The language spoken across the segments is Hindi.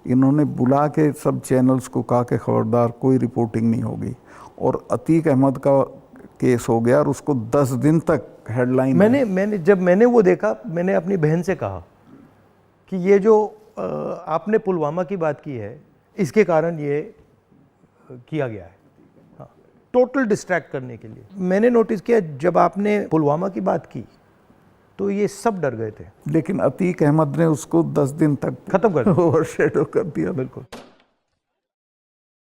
इन्होंने बुला के सब चैनल्स को कहा कि खबरदार कोई रिपोर्टिंग नहीं होगी, और अतीक अहमद का केस हो गया और उसको 10 दिन तक हेडलाइन। मैंने वो देखा, मैंने अपनी बहन से कहा कि ये जो आपने पुलवामा की बात की है, इसके कारण ये किया गया है, हाँ, टोटल डिस्ट्रैक्ट करने के लिए। मैंने नोटिस किया जब आपने पुलवामा की बात की तो ये सब डर गए थे, लेकिन अतीक अहमद ने उसको 10 दिन तक खत्म कर दिया, ओवरशैडो कर दिया। बिल्कुल।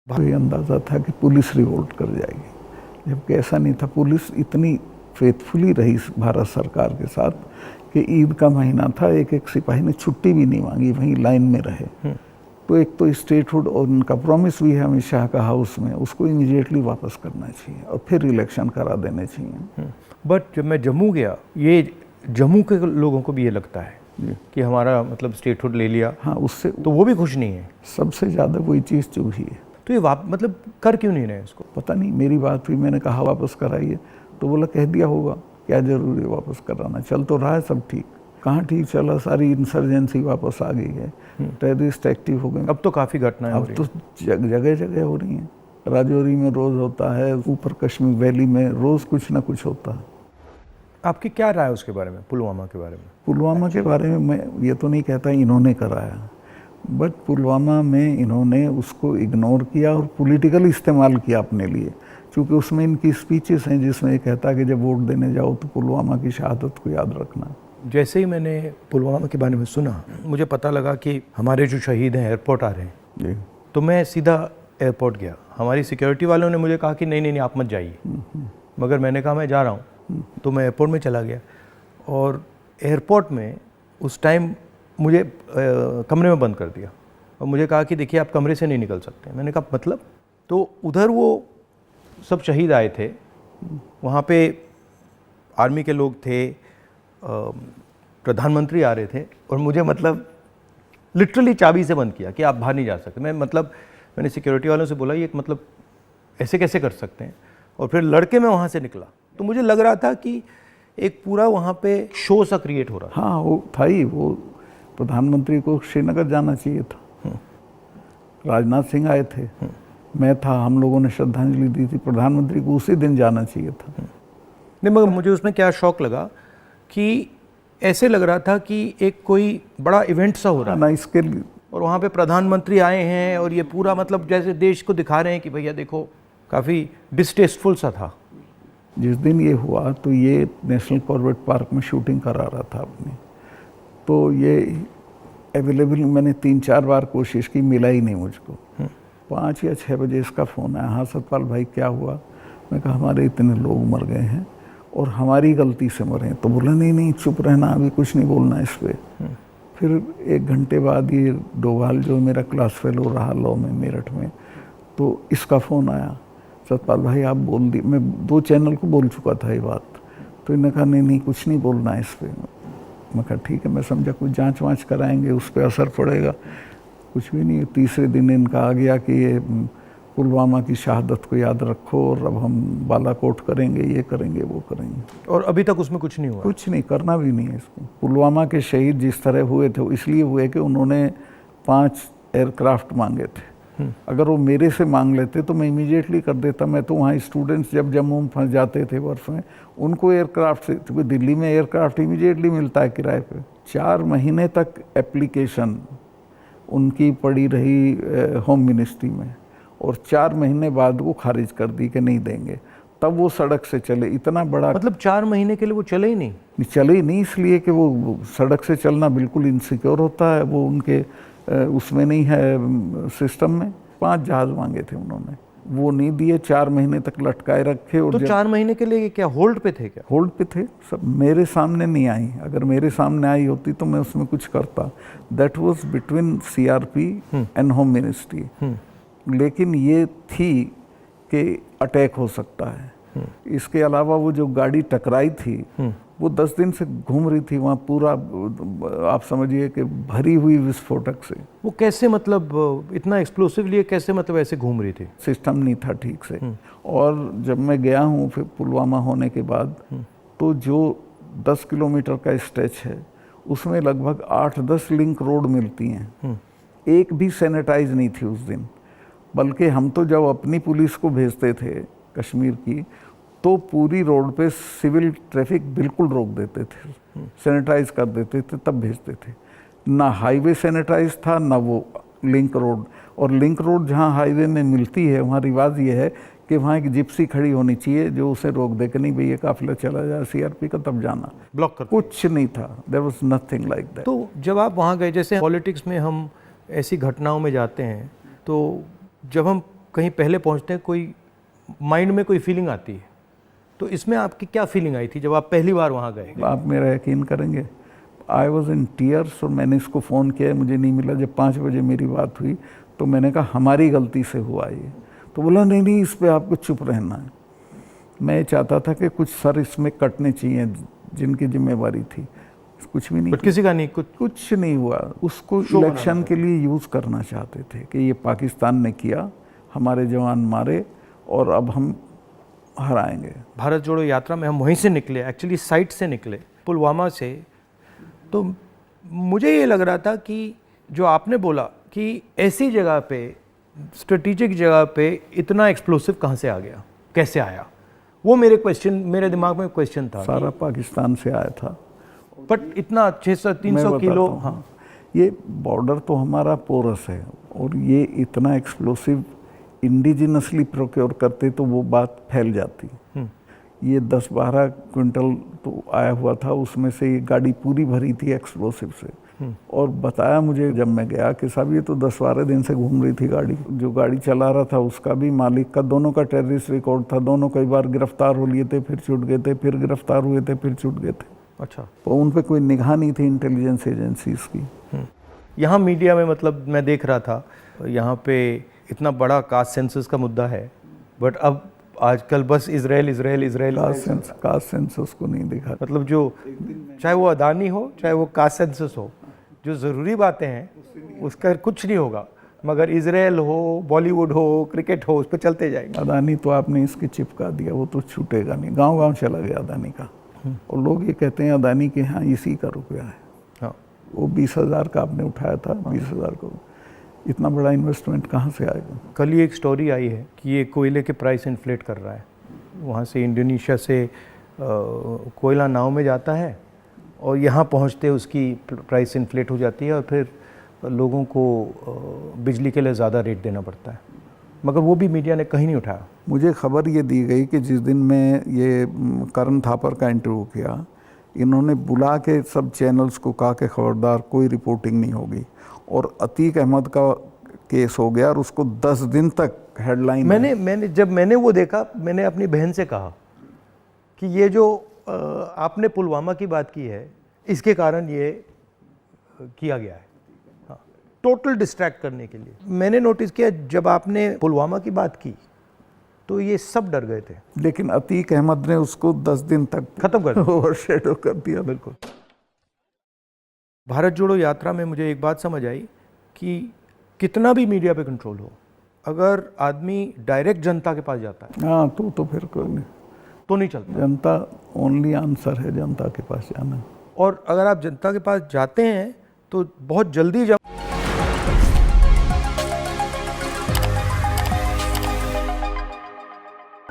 ये अंदाजा था कि पुलिस रिवोल्ट कर जाएगी, जबकि ऐसा नहीं था। पुलिस इतनी फेथफुली रही भारत सरकार के साथ कि ईद का महीना था, एक एक सिपाही ने छुट्टी भी नहीं मांगी, वहीं लाइन में रहे। तो एक तो स्टेटहुड और उनका प्रॉमिस भी है अमित शाह का हाउस में, उसको इमीडिएटली वापस करना चाहिए और फिर इलेक्शन करा देने चाहिए। बट जब मैं जम्मू गया, ये जम्मू के लोगों को भी ये लगता है कि हमारा मतलब स्टेटहुड ले लिया, हाँ, उससे तो वो भी खुश नहीं है। सबसे ज़्यादा वही चीज़ चुभी है। तो ये मतलब कर क्यों नहीं रहे इसको? पता नहीं, मेरी बात हुई, मैंने कहा वापस कराइए, तो बोला कह दिया होगा, क्या जरूरी है वापस कराना, चल तो रहा है सब ठीक। कहाँ ठीक चला, सारी इंसर्जेंसी वापस आ गई है, टेररिस्ट एक्टिव हो गए। अब तो काफ़ी घटनाएं हो रही हैं, अब तो जगह जगह हो रही हैं। राजौरी में रोज़ होता है, ऊपर कश्मीर वैली में रोज़ कुछ ना कुछ होता है। आपकी क्या राय है उसके बारे में, पुलवामा के बारे में? पुलवामा के बारे में मैं ये तो नहीं कहता इन्होंने कराया, बट पुलवामा में इन्होंने उसको इग्नोर किया और पॉलिटिकल इस्तेमाल किया अपने लिए, क्योंकि उसमें इनकी स्पीचेस हैं जिसमें ये कहता है कि जब वोट देने जाओ तो पुलवामा की शहादत को याद रखना। जैसे ही मैंने पुलवामा के बारे में सुना, मुझे पता लगा कि हमारे जो शहीद हैं एयरपोर्ट आ रहे हैं जी, तो मैं सीधा एयरपोर्ट गया। हमारी सिक्योरिटी वालों ने मुझे कहा कि नहीं नहीं नहीं आप मत जाइए, मगर मैंने कहा मैं जा रहा हूँ, तो मैं एयरपोर्ट में चला गया। और एयरपोर्ट में उस टाइम मुझे कमरे में बंद कर दिया और मुझे कहा कि देखिए आप कमरे से नहीं निकल सकते। मैंने कहा मतलब? तो उधर वो सब शहीद आए थे, वहाँ पे आर्मी के लोग थे, प्रधानमंत्री आ रहे थे, और मुझे मतलब लिटरली चाबी से बंद किया कि आप बाहर नहीं जा सकते। मैंने सिक्योरिटी वालों से बोला ये मतलब ऐसे कैसे कर सकते हैं, और फिर लड़के मैं वहाँ से निकला। तो मुझे लग रहा था कि एक पूरा वहाँ पे शो सा क्रिएट हो रहा था। हाँ, वो था ही, वो प्रधानमंत्री को श्रीनगर जाना चाहिए था, राजनाथ सिंह आए थे, मैं था, हम लोगों ने श्रद्धांजलि दी थी, प्रधानमंत्री को उसी दिन जाना चाहिए था। नहीं, मगर मुझे उसमें क्या शौक लगा कि ऐसे लग रहा था कि एक कोई बड़ा इवेंट सा हो रहा है ना इसके लिए, और वहाँ पे प्रधानमंत्री आए हैं और ये पूरा मतलब जैसे देश को दिखा रहे हैं कि भैया देखो, काफ़ी डिस्टेस्टफुल सा था। जिस दिन ये हुआ तो ये नेशनल कॉर्बेट पार्क में शूटिंग करा रहा था अपनी, तो ये अवेलेबल, मैंने 3-4 बार कोशिश की, मिला ही नहीं मुझको। 5 या 6 बजे इसका फ़ोन आया, हाँ सतपाल भाई क्या हुआ? मैं कहा हमारे इतने लोग मर गए हैं और हमारी गलती से मरे हैं। तो बोला नहीं नहीं चुप रहना, अभी कुछ नहीं बोलना इस पर। फिर 1 घंटे बाद ये डोभाल जो मेरा क्लास फेलो रहा लॉ में मेरठ में, तो इसका फ़ोन आया, सतपाल भाई आप बोल दी। मैं 2 चैनल को बोल चुका था ये बात, तो इन्होंने कहा नहीं नहीं कुछ नहीं बोलना इस पर। मैं कहा ठीक है, मैं समझा कुछ जांच वाँच कराएंगे, उस पर असर पड़ेगा, कुछ भी नहीं। तीसरे दिन इनका आ गया कि ये पुलवामा की शहादत को याद रखो और अब हम बालाकोट करेंगे, ये करेंगे, वो करेंगे। और अभी तक उसमें कुछ नहीं हुआ? कुछ नहीं, करना भी नहीं है इसको। पुलवामा के शहीद जिस तरह हुए थे वो इसलिए हुए कि उन्होंने 5 एयरक्राफ्ट मांगे थे। अगर वो मेरे से मांग लेते तो मैं इमीडिएटली कर देता। मैं तो वहाँ स्टूडेंट्स जब जम्मू में फंस जाते थे बर्फ में, उनको एयरक्राफ्ट से, क्योंकि दिल्ली में एयरक्राफ्ट इमीडिएटली मिलता है किराए पे। 4 महीने तक एप्लीकेशन उनकी पड़ी रही होम मिनिस्ट्री में, और 4 महीने बाद वो खारिज कर दी कि नहीं देंगे। तब वो सड़क से चले। इतना बड़ा, मतलब 4 महीने के लिए वो चले ही नहीं? चले ही नहीं, इसलिए कि वो सड़क से चलना बिल्कुल इनसिक्योर होता है, वो उनके उसमें नहीं है सिस्टम में। 5 जहाज मांगे थे उन्होंने, वो नहीं दिए, 4 महीने तक लटकाए रखे। और तो 4 महीने के लिए क्या होल्ड पे थे? क्या होल्ड पे थे सब? मेरे सामने नहीं आई, अगर मेरे सामने आई होती तो मैं उसमें कुछ करता। That was between CRP and home ministry. लेकिन ये थी कि अटैक हो सकता है। इसके अलावा वो जो गाड़ी टकराई थी वो 10 दिन से घूम रही थी वहाँ, पूरा आप समझिए कि भरी हुई विस्फोटक से। वो कैसे, मतलब इतना एक्सप्लोसिवली कैसे, मतलब ऐसे घूम रही थी? सिस्टम नहीं था ठीक से। और जब मैं गया हूँ फिर पुलवामा होने के बाद, तो जो 10 किलोमीटर का स्ट्रेच है उसमें लगभग 8-10 लिंक रोड मिलती हैं, एक भी सैनिटाइज नहीं थी उस दिन। बल्कि हम तो जब अपनी पुलिस को भेजते थे कश्मीर की, तो पूरी रोड पे सिविल ट्रैफिक बिल्कुल रोक देते थे, सैनिटाइज कर देते थे, तब भेजते थे। ना हाईवे सैनिटाइज था, ना वो लिंक रोड। और लिंक रोड जहाँ हाईवे में मिलती है, वहाँ रिवाज ये है कि वहाँ एक जिप्सी खड़ी होनी चाहिए जो उसे रोक दे कि नहीं भैया काफिला चला जाए सीआरपी का, तब जाना। ब्लॉक कर कुछ नहीं था, there was nothing like that. तो जब आप वहाँ गए, जैसे पॉलिटिक्स में हम ऐसी घटनाओं में जाते हैं, तो जब हम कहीं पहले पहुँचते हैं, कोई माइंड में कोई फीलिंग आती है, तो इसमें आपकी क्या फीलिंग आई थी जब आप पहली बार वहाँ गए? आप मेरा यकीन करेंगे, आई वॉज इन टीयर्स। और मैंने इसको फ़ोन किया, मुझे नहीं मिला। जब 5 बजे मेरी बात हुई तो मैंने कहा हमारी गलती से हुआ ये। तो बोला नहीं नहीं, इस पे आपको चुप रहना है। मैं चाहता था कि कुछ सर इसमें कटने चाहिए जिनकी जिम्मेवारी थी, कुछ भी नहीं। किसी का नहीं, कुछ नहीं हुआ। उसको इलेक्शन के लिए यूज़ करना चाहते थे कि ये पाकिस्तान ने किया, हमारे जवान मारे और अब हम हराएंगे। भारत जोड़ो यात्रा में हम वहीं से निकले, एक्चुअली साइट से निकले, पुलवामा से। तो मुझे ये लग रहा था कि जो आपने बोला कि ऐसी जगह पे, स्ट्रेटेजिक जगह पे इतना एक्सप्लोसिव कहाँ से आ गया, कैसे आया, वो मेरे दिमाग में क्वेश्चन था। सारा पाकिस्तान से आया था, बट इतना 600-300 किलो। हाँ, ये बॉर्डर तो हमारा पोरस है, और ये इतना एक्सप्लोसिव इंडिजिनसली प्रोक्योर करते तो वो बात फैल जाती। ये 10-12 क्विंटल तो आया हुआ था, उसमें से ये गाड़ी पूरी भरी थी एक्सप्लोसिव से। और बताया मुझे जब मैं गया कि साहब ये तो 10-12 दिन से घूम रही थी गाड़ी। जो गाड़ी चला रहा था उसका भी, मालिक का, दोनों का टेररिस्ट रिकॉर्ड था। दोनों कई बार गिरफ्तार हो लिए थे, फिर छूट गए थे, फिर गिरफ्तार हुए थे, फिर छूट गए थे। अच्छा, तो उन पे कोई निगाह नहीं थी इंटेलिजेंस एजेंसीज की। यहाँ मीडिया में, मतलब मैं देख रहा था, यहाँ पे इतना बड़ा कास्ट सेंसस का मुद्दा है, बट अब आजकल बस इजराइल कास्ट सेंसस को नहीं दिखा। मतलब जो, चाहे वो अदानी हो, चाहे वो कास्ट सेंसस हो, जो ज़रूरी बातें हैं उसका कुछ नहीं होगा, मगर इजराइल हो, बॉलीवुड हो, क्रिकेट हो, उस पर चलते जाएंगे। अदानी तो आपने इसके चिपका दिया, वो तो छूटेगा नहीं। गांव-गांव चला गया अदानी का, और लोग ये कहते हैं अदानी के यहाँ इसी का रुपया है। हाँ, वो 20,000 का आपने उठाया था, 20,000 को इतना बड़ा इन्वेस्टमेंट कहाँ से आएगा? कल ही एक स्टोरी आई है कि ये कोयले के प्राइस इन्फ्लेट कर रहा है। वहाँ से इंडोनेशिया से कोयला नाव में जाता है और यहाँ पहुँचते उसकी प्राइस इन्फ्लेट हो जाती है, और फिर लोगों को बिजली के लिए ज़्यादा रेट देना पड़ता है, मगर वो भी मीडिया ने कहीं नहीं उठाया। मुझे खबर ये दी गई कि जिस दिन मैं ये करण थापर का इंटरव्यू किया, इन्होंने बुला के सब चैनल्स को कहा कि खबरदार कोई रिपोर्टिंग नहीं होगी, और अतीक अहमद का केस हो गया और उसको 10 दिन तक हेडलाइन। जब मैंने वो देखा, मैंने अपनी बहन से कहा कि ये जो आपने पुलवामा की बात की है, इसके कारण ये किया गया है, हाँ, टोटल डिस्ट्रैक्ट करने के लिए। मैंने नोटिस किया जब आपने पुलवामा की बात की तो ये सब डर गए थे, लेकिन अतीक अहमद ने उसको 10 दिन तक खत्म कर दिया, ओवरशैडो कर दिया। बिल्कुल। भारत जोड़ो यात्रा में मुझे एक बात समझ आई कि कितना भी मीडिया पे कंट्रोल हो, अगर आदमी डायरेक्ट जनता के पास जाता है, हाँ, तो फिर कोई नहीं, तो नहीं चलता। जनता ओनली आंसर है, जनता के पास जाना। और अगर आप जनता के पास जाते हैं तो बहुत जल्दी